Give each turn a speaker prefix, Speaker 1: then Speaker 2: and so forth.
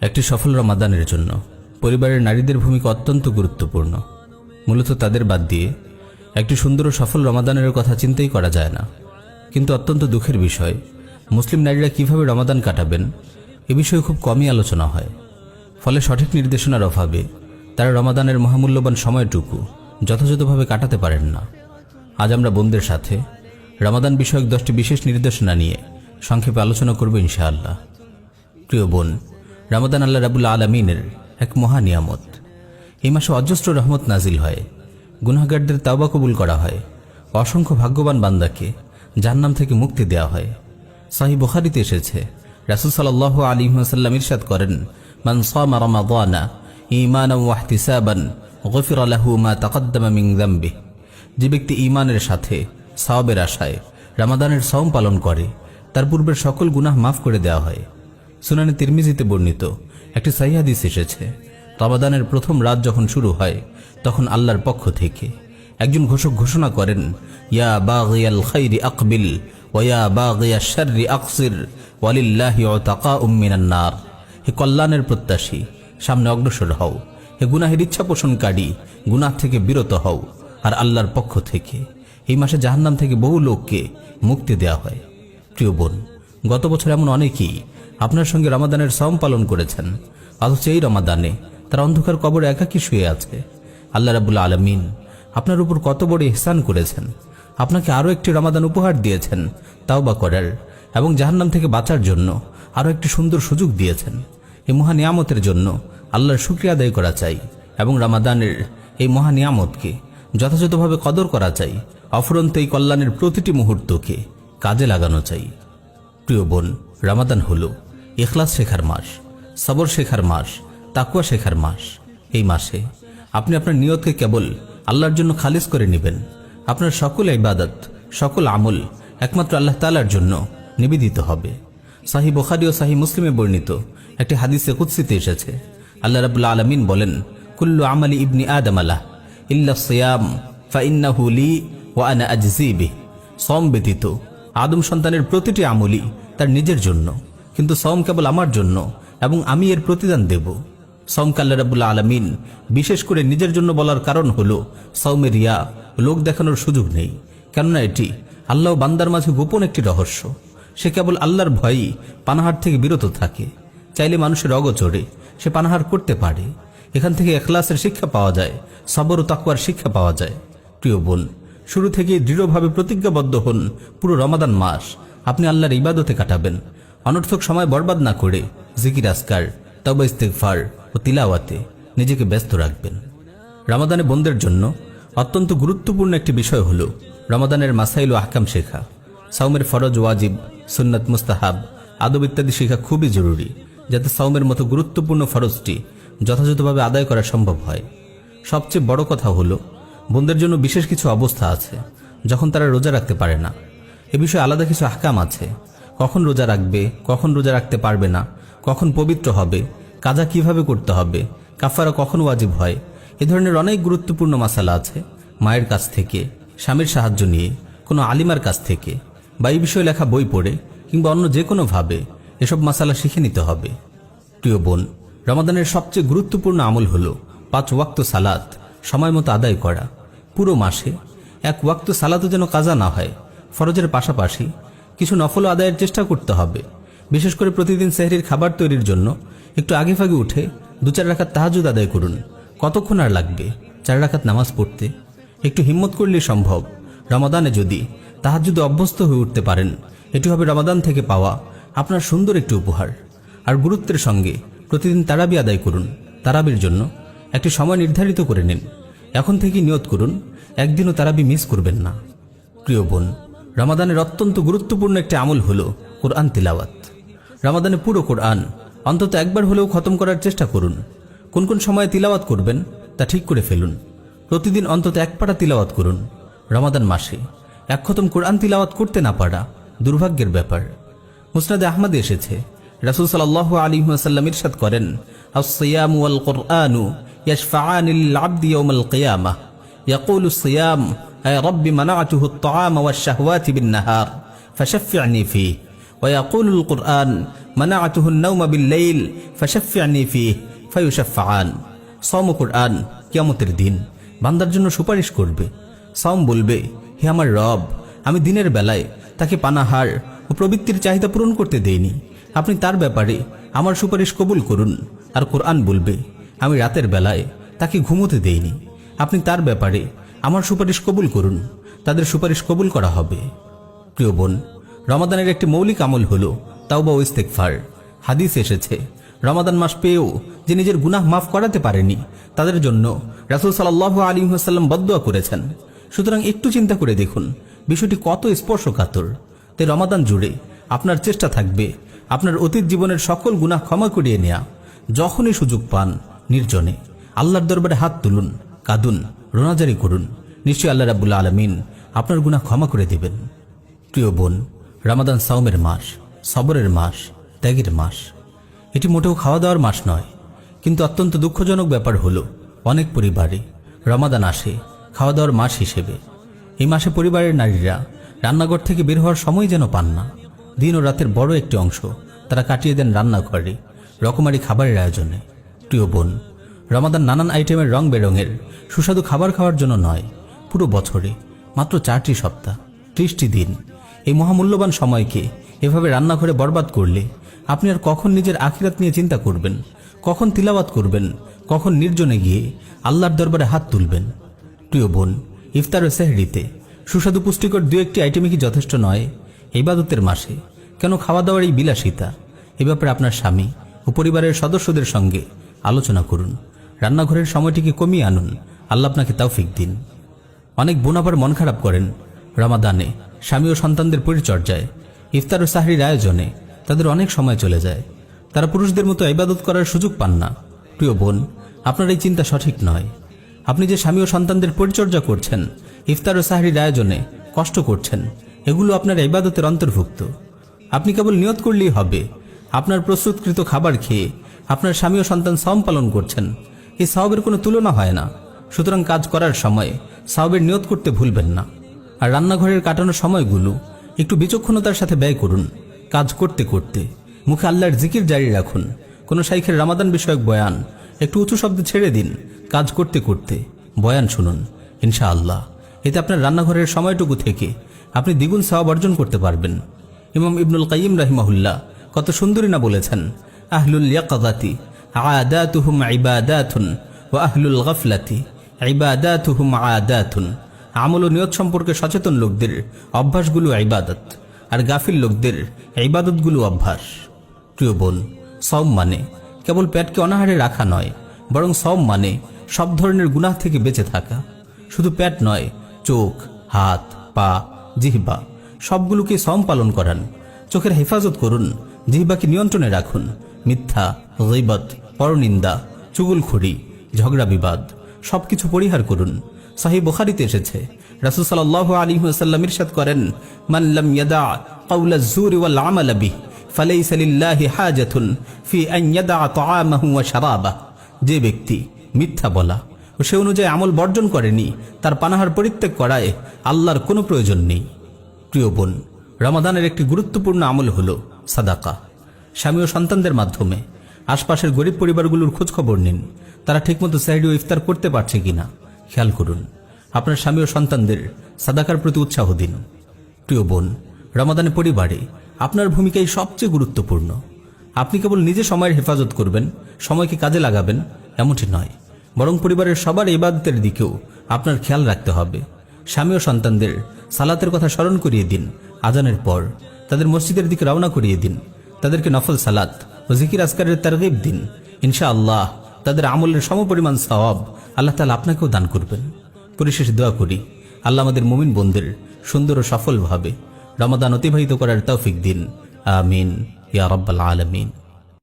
Speaker 1: একটি সফল রমাদানের জন্য পরিবারের নারীদের ভূমিকা অত্যন্ত গুরুত্বপূর্ণ। মূলত তাদের বাদ দিয়ে একটি সুন্দর ও সফল রমাদানের কথা চিন্তাই করা যায় না। কিন্তু অত্যন্ত দুঃখের বিষয়, মুসলিম নারীরা কিভাবে রমাদান কাটাবেন এ বিষয়ে খুব কমই আলোচনা হয়। ফলে সঠিক নির্দেশনার অভাবে তারা রমাদানের মহামূল্যবান সময়টুকু যথাযথভাবে কাটাতে পারেন না। আজ আমরা বোনদের সাথে রমাদান বিষয়ক 10টি বিশেষ নির্দেশনা নিয়ে সংক্ষেপে আলোচনা করব ইনশাআল্লাহ। প্রিয় বোন, রমাদান আল্লাহ রাব্বুল আলামিনের এক মহা নিয়ামত। এই মাসে অজস্র রহমত নাজিল হয়, গুনাহগারদের তাওবা কবুল করা হয়, অসংখ্য ভাগ্যবান বান্দাকে জাহান্নাম থেকে মুক্তি দেওয়া হয়। সহিহ বুখারীতে এসেছে, রাসূল সাল্লাল্লাহু আলাইহি ওয়াসাল্লাম ইরশাদ করেন, মান সামা রমাদানা ঈমানান ওয়া ইহতিসাবান গুফিরা লাহু মা তাকদ্দামা মিন যামবিহি। যে ব্যক্তি ঈমানের সাথে সওয়াবের আশায় রমাদানের সওম পালন করে, তার পূর্বের সকল গুনাহ মাফ করে দেওয়া হয়। সুনানে তিরমিজিতে বর্ণিত একটি সহিহ হাদিস এসেছে, রমাদানের প্রথম রাত যখন শুরু হয় তখন আল্লাহর পক্ষ থেকে একজন ঘোষক ঘোষণা করেন, ইয়া বাগিয়াল খাইরি আকবিল ওয়া ইয়া বাগিয়াশ শাররি আকসির ওয়ালিল্লাহি উতাকাউম মিনান নার। হে কল্যাণের প্রত্যাশী, সামনে অগ্রসর হও। হে গুনাহের ইচ্ছা পোষণকারী, গুনাহ থেকে বিরত হও। আর আল্লাহর পক্ষ থেকে এই মাসে জাহান্নাম থেকে বহু লোককে মুক্তি দেওয়া হয়। প্রিয় বোন, গত বছর এমন অনেকেই আপনার সঙ্গে রমাদানের সওম পালন করেছেন, অথচ এই রমাদানে তারা অন্ধকার কবরে একাকী শুয়ে আছে। আল্লাহ রাব্বুল আলামিন আপনার উপর কত বড় ইহসান করেছেন। আপনাকে আরও একটি রমাদান উপহার দিয়েছেন তাওবা করার এবং জাহান্নাম থেকে বাঁচার জন্য আরও একটি সুন্দর সুযোগ দিয়েছেন। এই মহা নিয়ামতের জন্য আল্লাহর শুকরিয়া আদায় করা চাই এবং রমাদানের এই মহা নিয়ামতকে যথাযথভাবে কদর করা চাই। অফুরন্ত এই কল্যাণের প্রতিটি মুহূর্তকে কাজে লাগানো চাই। প্রিয় বোন, রমাদান হলো ইখলাস শেখার মাস, সবর শেখার মাস, তাকওয়া শেখার মাস। এই মাসে আপনি আপনার নিয়তকে কেবল আল্লাহর জন্য খালিস করে নেবেন। আপনার সকল ইবাদত, সকল আমল একমাত্র আল্লাহ তাআলার জন্য নিবেদিত হবে। সহিহ বুখারী ও সহিহ মুসলিমে বর্ণিত একটি হাদিসে কুদসিতে এসেছে, আল্লাহ রাব্বুল আলামিন বলেন, কুল্লু আমালি ইবনি আদম আলাহ ইল্লা সিয়াম ফাইন্নাহু লি ওয়া আনা আজজি বিহি। সওম ব্যতীত আদম সন্তানের প্রতিটি আমলই তার নিজের জন্য, কিন্তু সওম কেবল আমার জন্য এবং আমি এর প্রতিদান দেব। সওমকে আল্লাহ রাব্বুল আলামিন বিশেষ করে নিজের জন্য বলার কারণ হলো সওমে রিয়া, লোক দেখানোর সুযোগ নেই। কেননা এটি আল্লাহ ও বান্দার মাঝে গোপন একটি রহস্য। সে কেবল আল্লাহর ভয়ই পানাহার থেকে বিরত থাকে। চাইলে মানুষের অগোচরে সে পানাহার করতে পারে। এখান থেকে ইখলাসের শিক্ষা পাওয়া যায়, সবর ও তাকওয়ার শিক্ষা পাওয়া যায়। প্রিয় বোন, শুরু থেকেই দৃঢ়ভাবে প্রতিজ্ঞাবদ্ধ হন, পুরো রমাদান মাস আপনি আল্লাহর ইবাদতে কাটাবেন। অনর্থক সময় বরবাদ না করে জিকির আজকার, তাওবা ইস্তেগফার ও তিলাওয়াতে নিজেকে ব্যস্ত রাখবেন। রমাদানে বোনদের জন্য অত্যন্ত গুরুত্বপূর্ণ একটি বিষয় হলো রমাদানের মাসাইল ও আহকাম শেখা। সাওমের ফরজ, ওয়াজিব, সুন্নাত, মুস্তাহাব, আদব ইত্যাদি শেখা খুবই জরুরি, যাতে সাওমের মতো গুরুত্বপূর্ণ ফরজটি যথাযথভাবে আদায় করা সম্ভব হয়। সবচেয়ে বড় কথা হলো, বোনদের জন্য বিশেষ কিছু অবস্থা আছে যখন তারা রোজা রাখতে পারে না। এ বিষয়ে আলাদা কিছু আহকাম আছে। কখন রোজা রাখবে, কখন রোজা রাখতে পারবে না, কখন পবিত্র হবে, কাজা কিভাবে করতে হবে, কাফারা কখন ওয়াজিব হয়, এ ধরনের অনেক গুরুত্বপূর্ণ মাসালা আছে। মায়ের কাছ থেকে, স্বামীর সাহায্য নিয়ে, কোনো আলিমার কাছ থেকে বা এই বিষয়ে লেখা বই পড়ে কিংবা অন্য যে কোনোভাবে এসব মাসালা শিখে নিতে হবে। প্রিয় বোন, রমাদানের সবচেয়ে গুরুত্বপূর্ণ আমল হলো 5 ওয়াক্ত সালাত সময় মতো আদায় করা। পুরো মাসে 1 ওয়াক্ত সালাতও যেন কাজা না হয়। ফরজের পাশাপাশি কিছু নফল আদায়ের চেষ্টা করতে হবে। বিশেষ করে প্রতিদিন সেহরির খাবার তৈরির জন্য একটু আগে ফাগে উঠে 2-4 রাকাত তাহাজ্জুদ আদায় করুন। কতক্ষণ আর লাগবে 4 রাকাত নামাজ পড়তে? একটু হিম্মত করলেই সম্ভব। রমাদানে যদি তাহাজ্জুদে অভ্যস্ত হয়ে উঠতে পারেন, এটি হবে রমাদান থেকে পাওয়া আপনার সুন্দর একটি উপহার। আর গুরুত্বের সঙ্গে প্রতিদিন তারাবি আদায় করুন। তারাবির জন্য একটি সময় নির্ধারিত করে নিন। এখন থেকেই নিয়ত করুন, একদিনও তারাবি মিস করবেন না। প্রিয় বোন, রমাদানের অত্যন্ত গুরুত্বপূর্ণ একটি আমল হলো কোরআন তিলাওয়াত। রমাদানে পুরো কোরআন অন্তত একবার হলেও খতম করার চেষ্টা করুন। কোন কোন সময়ে তিলাওয়াত করবেন তা ঠিক করে ফেলুন। প্রতিদিন অন্তত 1 পারা তিলাওয়াত করুন। রমাদান মাসে 1 খতম কোরআন তিলাওয়াত করতে না পারা দুর্ভাগ্যের ব্যাপার। মুসনাদে আহমদে এসেছে, রাসূল সাল্লাল্লাহু আলাইহি ওয়াসাল্লাম ইরশাদ করেন, আস-সিয়ামু ওয়াল কুরআনু ইয়াশফাআনি লিল আবদি ইয়াওমাল কিয়ামাহ ইয়াকুলু আস-সিয়াম আয় রাব্বি মানা'তুহু আত-তা'আমা ওয়াশ-শাহওয়াতি বিন-নাহার ফাশাফি'নি ফীহি ওয়ায়াকুলুল কুরআন মানাআতুহু আন-নাওমা বিল-লাইল ফাশাফি'নি ফীহি ফায়ুশাফাআন। সাওম কুরআন কিয়ামতের দিন বান্দার জন্য সুপারিশ করবে। সাওম বলবে, হে আমার রব, আমি দিনের বেলায় তাকে পানাহার ও প্রবৃত্তির চাহিদা পূরণ করতে দেইনি, আপনি তার ব্যাপারে আমার সুপারিশ কবুল করুন। আর কোরআন বলবে, আমি রাতের বেলায় তাকে ঘুমোতে দেইনি, আপনি তার ব্যাপারে আমার সুপারিশ কবুল করুন, তাদের সুপারিশ কবুল করা হবে। প্রিয় বোন, রমাদানের একটি মৌলিক আমল হলো তাওবা ও ইস্তেগফার। হাদিস এসেছে, রমাদান মাস পেয়েও যে নিজের গুনাহ মাফ করাতে পারেনি তাদের জন্য রাসূল সাল্লাল্লাহু আলাইহি ওয়াসাল্লাম বদদুয়া করেছেন। সুতরাং একটু চিন্তা করে দেখুন বিষয়টি কত স্পর্শকাতর। তাই রমাদান জুড়ে আপনার চেষ্টা থাকবে আপনার অতীত জীবনের সকল গুনাহ ক্ষমা করিয়ে নেয়া। যখনই সুযোগ পান নির্জনে আল্লাহর দরবারে হাত তুলুন, কাঁদুন, রোনাজারি করুন। নিশ্চয়ই আল্লাহ রাব্বুল আলামিন আপনার গুনাহ ক্ষমা করে দেবেন। প্রিয় বোন, রমাদান সাওমের মাস, সবরের মাস, ত্যাগের মাস। এটি মোটেও খাওয়া দাওয়ার মাস নয়। কিন্তু অত্যন্ত দুঃখজনক ব্যাপার হলো অনেক পরিবারে রমাদান আসে খাওয়া দাওয়ার মাস হিসেবে। এই মাসে পরিবারের নারীরা রান্নাঘর থেকে বের হওয়ার সময় যেন পান না। দিন ও রাতের বড় একটি অংশ তারা কাটিয়ে দেন রান্নাঘরে রকমারি খাবারের আয়োজনে। প্রিয় বোন, রমাদান নানান আইটেমের রং বেরঙের সুস্বাদু খাবার খাওয়ার জন্য নয়। পুরো বছরে মাত্র 4টি সপ্তাহ, 30টি দিন। এই মহামূল্যবান সময়কে এভাবে রান্নাঘরে বরবাদ করলে আপনি আর কখন নিজের আখিরাত নিয়ে চিন্তা করবেন, কখন তিলাওয়াত করবেন, কখন নির্জনে গিয়ে আল্লাহর দরবারে হাত তুলবেন। প্রিয় বোন, ইফতার ও সেহরিতে সুস্বাদু পুষ্টিকর 2-1টি আইটেমই কি যথেষ্ট নয়? ইবাদতের মাসে কেন খাওয়া দাওয়ার এই বিলাসিতা? এ ব্যাপারে আপনার স্বামী ও পরিবারের সদস্যদের সঙ্গে আলোচনা করুন। রান্নাঘরের সময়টিকে কমিয়ে আনুন। আল্লাহ আপনাকে তৌফিক দিন। অনেক বোন আবার মন খারাপ করেন রমাদানে স্বামী ও সন্তানদের পরিচর্যায়, ইফতার ও সাহরির আয়োজনে তাদের অনেক সময় চলে যায়। তারা পুরুষদের মতো ইবাদত করার সুযোগ পান না। প্রিয় বোন, আপনার এই চিন্তা সঠিক নয়। আপনি যে স্বামী ও সন্তানদের পরিচর্যা করছেন, ইফতার ও সাহরির আয়োজনে কষ্ট করছেন, এগুলো আপনার ইবাদতের অন্তর্ভুক্ত। আপনি কেবল নিয়ত করলেই হবে আপনার প্রস্তুতকৃত খাবার খেয়ে আপনার স্বামী ও সন্তান সাওম পালন করছেন। এই সাওবের কোনো তুলনা হয় না। সুতরাং কাজ করার সময় সাওবের নিয়ত করতে ভুলবেন না। আর রান্নাঘরের কাটানো সময়গুলো একটু বিচক্ষণতার সাথে ব্যয় করুন। কাজ করতে করতে মুখে আল্লাহর জিকির জারি রাখুন। কোনো শাইখের রমাদান বিষয়ক বয়ান একটু উঁচু শব্দে ছেড়ে দিন। কাজ করতে করতে বয়ান শুনুন। ইনশাআল্লাহ এতে আপনার রান্নাঘরের সময়টুকু থেকে আপনি দ্বিগুণ সওয়াব অর্জন করতে পারবেন। ইমাম ইবনুল কাইয়িম রাহিমাহুল্লাহ কত সুন্দরী না বলেছেন, আহলুল ইয়াকাযাতি আদাতুহুম ইবাদাতুন ওয়া আহলুল গাফলাতি ইবাদাতুহুম আদাতুন। আমল ও নিয়ত সম্পর্কে সচেতন লোকদের অভ্যাসগুলো ইবাদত, আর গাফিল লোকদের ইবাদতগুলো অভ্যাস। প্রিয় বোন, সাওম মানে কেবল পেটকে অনাহারে রাখা নয়, বরং সাওম মানে সব ধরনের গুনাহ থেকে বেঁচে থাকা। শুধু পেট নয়, চোখ, হাত, পা, জিহ্বা সবগুলোকে সাওম পালন করান। চোখের হেফাজত করুন, জিহ্বাকে নিয়ন্ত্রণে রাখুন। মিথ্যা, গীবত, পরনিন্দা, চুগলখড়ি, ঝগড়া বিবাদ সবকিছু পরিহার করুন। সহিহ বুখারীতে এসেছে, রাসূল সাল্লাল্লাহু আলাইহি ওয়াসাল্লাম ইরশাদ করেন, মান লাম ইয়াদা কাওলা যুরি ওয়াল আমালা বিহি ফালাইসা লিল্লাহি হাজাতুন ফি আন ইয়াদা তাআমাহু ওয়া শারাবাহু। যে ব্যক্তি মিথ্যা বলা ও সে অনুযায়ী আমল বর্জন করেনি, তার পানাহার পরিত্যাগ করায় আল্লাহর কোনো প্রয়োজন নেই। প্রিয় বোন, রমাদানের একটি গুরুত্বপূর্ণ আমল হলো সাদাকা। স্বামী ও সন্তানদের মাধ্যমে আশপাশের গরিব পরিবারগুলোর খোঁজ খবর নিন। তারা ঠিকমতো সেহরি ও ইফতার করতে পারছে কিনা খেয়াল করুন। আপনার স্বামী ও সন্তানদের সাদাকার প্রতি উৎসাহ দিন। প্রিয় বোন, রমাদানে পরিবারে আপনার ভূমিকাই সবচেয়ে গুরুত্বপূর্ণ। আপনি কেবল নিজে সময়ের হেফাজত করবেন, সময়কে কাজে লাগাবেন এমনটি নয়, বরং পরিবারের সবার ইবাদতের দিকেও আপনার খেয়াল রাখতে হবে। স্বামী ও সন্তানদের সালাতের কথা স্মরণ করিয়ে দিন। আজানের পর তাদের মসজিদের দিকে রওনা করিয়ে দিন। তাদেরকে নফল সালাত ও জিকির আজকারের তারগিব দিন। ইনশাআল্লাহ তাদের আমলের সমপরিমাণ সওয়াব আল্লাহ তাআলা আপনাকেও দান করবেন। পরিশেষে দোয়া করি, আল্লাহ আমাদের মুমিন বোনদের সুন্দর ও সফলভাবে রমাদান অতিবাহিত করার তৌফিক দিন। আমিন ইয়া রাব্বাল আলামিন।